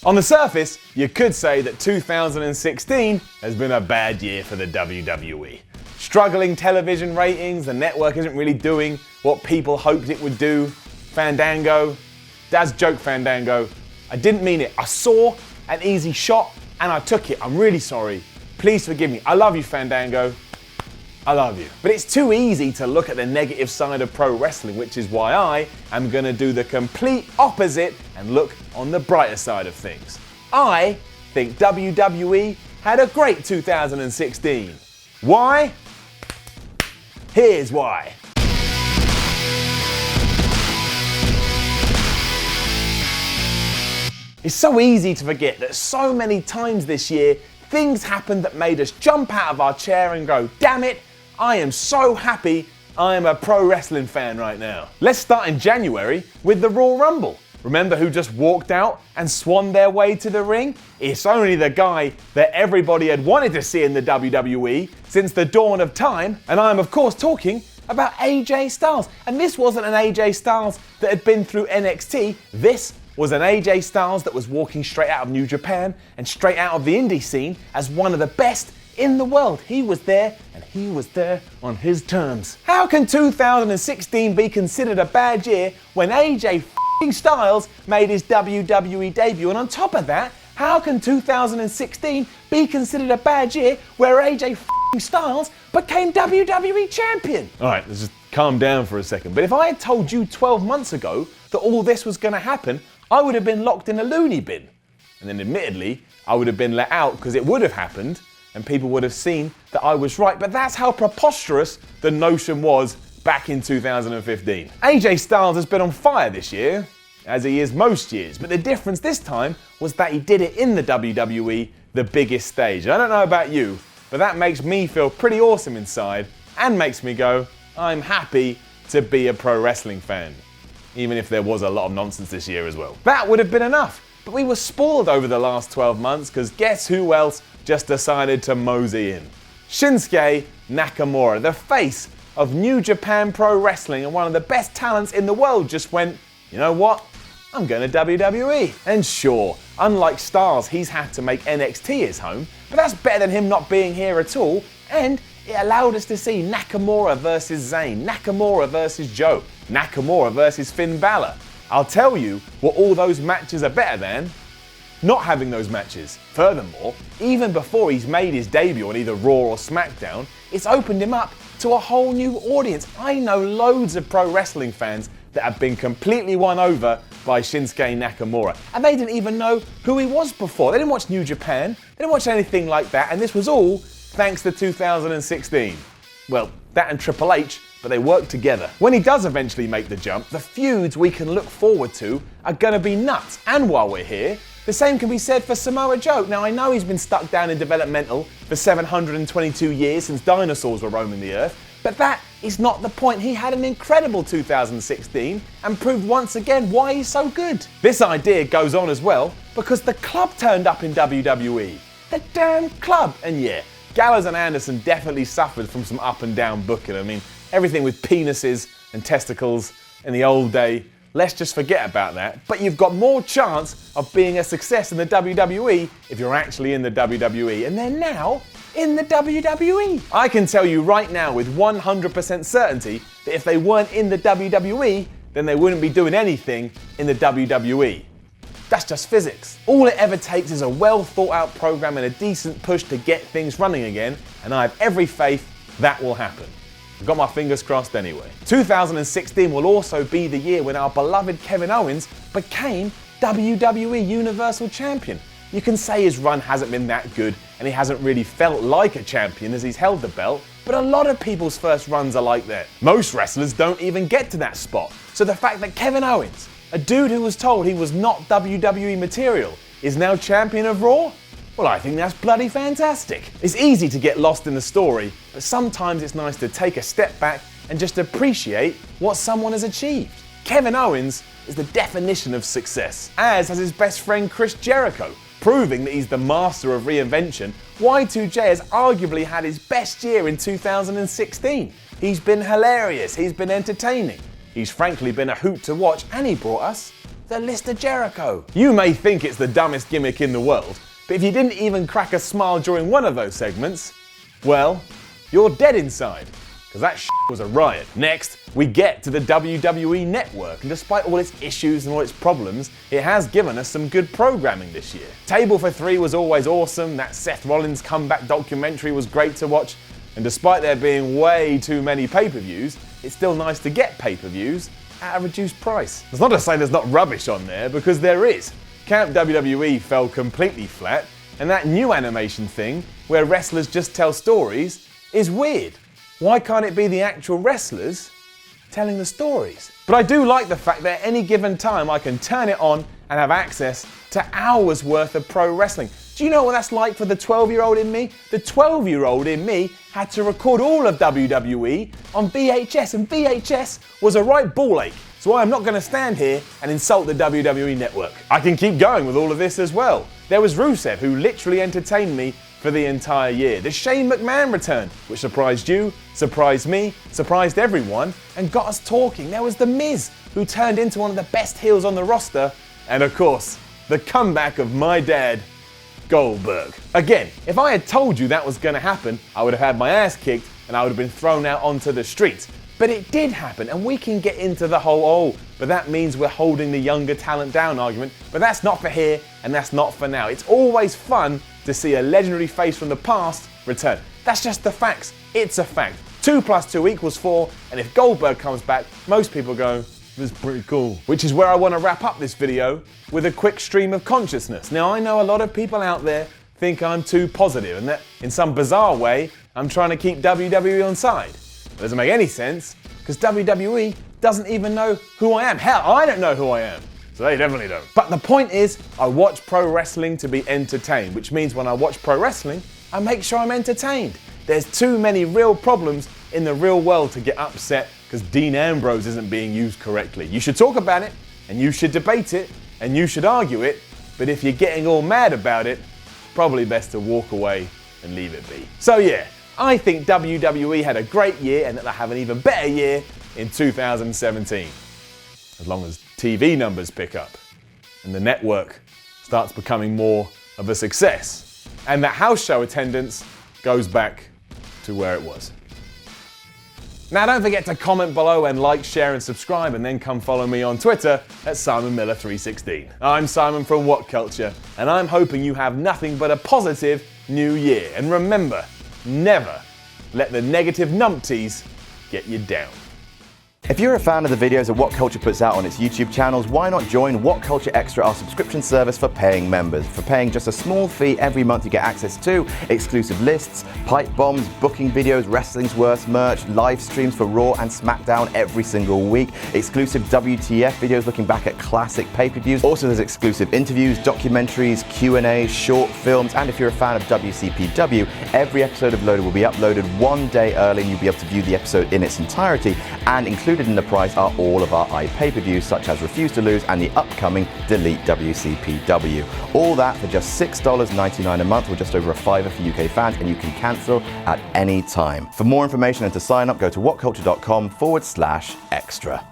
On the surface, you could say that 2016 has been a bad year for the WWE. Struggling television ratings, the network isn't really doing what people hoped it would do. Fandango, Dad's joke Fandango, I didn't mean it. I saw an easy shot and I took it. I'm really sorry. Please forgive me. I love you, Fandango. I love you. But it's too easy to look at the negative side of pro wrestling, which is why I am going to do the complete opposite and look on the brighter side of things. I think WWE had a great 2016. Why? Here's why. It's so easy to forget that so many times this year, things happened that made us jump out of our chair and go, damn it, I am so happy I am a pro wrestling fan right now. Let's start in January with the Royal Rumble. Remember who just walked out and swanned their way to the ring? It's only the guy that everybody had wanted to see in the WWE since the dawn of time, and I'm of course talking about AJ Styles. And this wasn't an AJ Styles that had been through NXT, this was an AJ Styles that was walking straight out of New Japan and straight out of the indie scene as one of the best in the world. He was there, and he was there on his terms. How can 2016 be considered a bad year when AJ Styles made his WWE debut? And on top of that, how can 2016 be considered a bad year where AJ Styles became WWE champion? Alright, let's just calm down for a second. But if I had told you 12 months ago that all this was going to happen, I would have been locked in a loony bin. And then admittedly, I would have been let out because it would have happened and people would have seen that I was right. But that's how preposterous the notion was back in 2015. AJ Styles has been on fire this year, as he is most years. But the difference this time was that he did it in the WWE, the biggest stage. I don't know about you, but that makes me feel pretty awesome inside and makes me go, I'm happy to be a pro wrestling fan. Even if there was a lot of nonsense this year as well. That would have been enough. But we were spoiled over the last 12 months because guess who else just decided to mosey in? Shinsuke Nakamura, the face of New Japan Pro Wrestling and one of the best talents in the world, just went, you know what? I'm going to WWE. And sure, unlike Styles, he's had to make NXT his home, but that's better than him not being here at all. And it allowed us to see Nakamura versus Zayn, Nakamura versus Joe, Nakamura versus Finn Balor. I'll tell you what all those matches are better than not having those matches. Furthermore, even before he's made his debut on either Raw or SmackDown, it's opened him up to a whole new audience. I know loads of pro wrestling fans that have been completely won over by Shinsuke Nakamura. And they didn't even know who he was before. They didn't watch New Japan, they didn't watch anything like that, and this was all thanks to 2016. Well, that and Triple H, but they work together. When he does eventually make the jump, the feuds we can look forward to are gonna be nuts. And while we're here, the same can be said for Samoa Joe. Now, I know he's been stuck down in developmental for 722 years since dinosaurs were roaming the earth, but that is not the point. He had an incredible 2016 and proved once again why he's so good. This idea goes on as well because the club turned up in WWE. The damn club. And yeah, Gallows and Anderson definitely suffered from some up and down booking. I mean, everything with penises and testicles in the old day, let's just forget about that. But you've got more chance of being a success in the WWE if you're actually in the WWE. And they're now in the WWE. I can tell you right now with 100% certainty that if they weren't in the WWE, then they wouldn't be doing anything in the WWE. That's just physics. All it ever takes is a well thought out program and a decent push to get things running again, and I have every faith that will happen. I've got my fingers crossed anyway. 2016 will also be the year when our beloved Kevin Owens became WWE Universal Champion. You can say his run hasn't been that good and he hasn't really felt like a champion as he's held the belt, but a lot of people's first runs are like that. Most wrestlers don't even get to that spot. So the fact that Kevin Owens, a dude who was told he was not WWE material, is now champion of Raw? Well, I think that's bloody fantastic. It's easy to get lost in the story, but sometimes it's nice to take a step back and just appreciate what someone has achieved. Kevin Owens is the definition of success, as has his best friend Chris Jericho. Proving that he's the master of reinvention, Y2J has arguably had his best year in 2016. He's been hilarious, he's been entertaining, he's frankly been a hoot to watch, and he brought us the list of Jericho. You may think it's the dumbest gimmick in the world, but if you didn't even crack a smile during one of those segments, well, you're dead inside, because that was a riot. Next, we get to the WWE Network, and despite all its issues and all its problems, it has given us some good programming this year. Table for Three was always awesome, that Seth Rollins comeback documentary was great to watch, and despite there being way too many pay-per-views, it's still nice to get pay-per-views at a reduced price. That's not to say there's not rubbish on there, because there is. Camp WWE fell completely flat, and that new animation thing, where wrestlers just tell stories, is weird. Why can't it be the actual wrestlers telling the stories? But I do like the fact that at any given time I can turn it on and have access to hours worth of pro wrestling. Do you know what that's like for the 12-year-old in me? The 12-year-old in me had to record all of WWE on VHS, and VHS was a right ball ache. So I'm not going to stand here and insult the WWE Network. I can keep going with all of this as well. There was Rusev, who literally entertained me for the entire year. The Shane McMahon return, which surprised you, surprised me, surprised everyone, and got us talking. There was The Miz, who turned into one of the best heels on the roster. And of course, the comeback of my dad, Goldberg. Again, if I had told you that was going to happen, I would have had my ass kicked and I would have been thrown out onto the streets. But it did happen, and we can get into the whole, but that means we're holding the younger talent down argument, but that's not for here and that's not for now. It's always fun to see a legendary face from the past return. That's just the facts. It's a fact. 2 + 2 = 4, and if Goldberg comes back, most people go, this is pretty cool. Which is where I want to wrap up this video with a quick stream of consciousness. Now, I know a lot of people out there think I'm too positive and that in some bizarre way, I'm trying to keep WWE on side. It doesn't make any sense, because WWE doesn't even know who I am. Hell, I don't know who I am. So they definitely don't. But the point is, I watch pro wrestling to be entertained, which means when I watch pro wrestling, I make sure I'm entertained. There's too many real problems in the real world to get upset because Dean Ambrose isn't being used correctly. You should talk about it, and you should debate it, and you should argue it, but if you're getting all mad about it, probably best to walk away and leave it be. So yeah, I think WWE had a great year and that they'll have an even better year in 2017. As long as TV numbers pick up and the network starts becoming more of a success and that house show attendance goes back to where it was. Now don't forget to comment below and like, share and subscribe, and then come follow me on Twitter at SimonMiller316. I'm Simon from WhatCulture, and I'm hoping you have nothing but a positive new year. And remember, never let the negative numpties get you down. If you're a fan of the videos that WhatCulture puts out on its YouTube channels, why not join WhatCulture Extra, our subscription service for paying members? For paying just a small fee every month, you get access to exclusive lists, pipe bombs, booking videos, wrestling's worst merch, live streams for Raw and SmackDown every single week, exclusive WTF videos looking back at classic pay-per-views. Also, there's exclusive interviews, documentaries, Q&As, short films, and if you're a fan of WCPW, every episode of Loaded will be uploaded one day early, and you'll be able to view the episode in its entirety, and included in the price are all of our pay-per-views such as Refuse to Lose and the upcoming Delete WCPW. All that for just $6.99 a month, or just over $5 for UK fans, and you can cancel at any time. For more information and to sign up, go to whatculture.com/extra.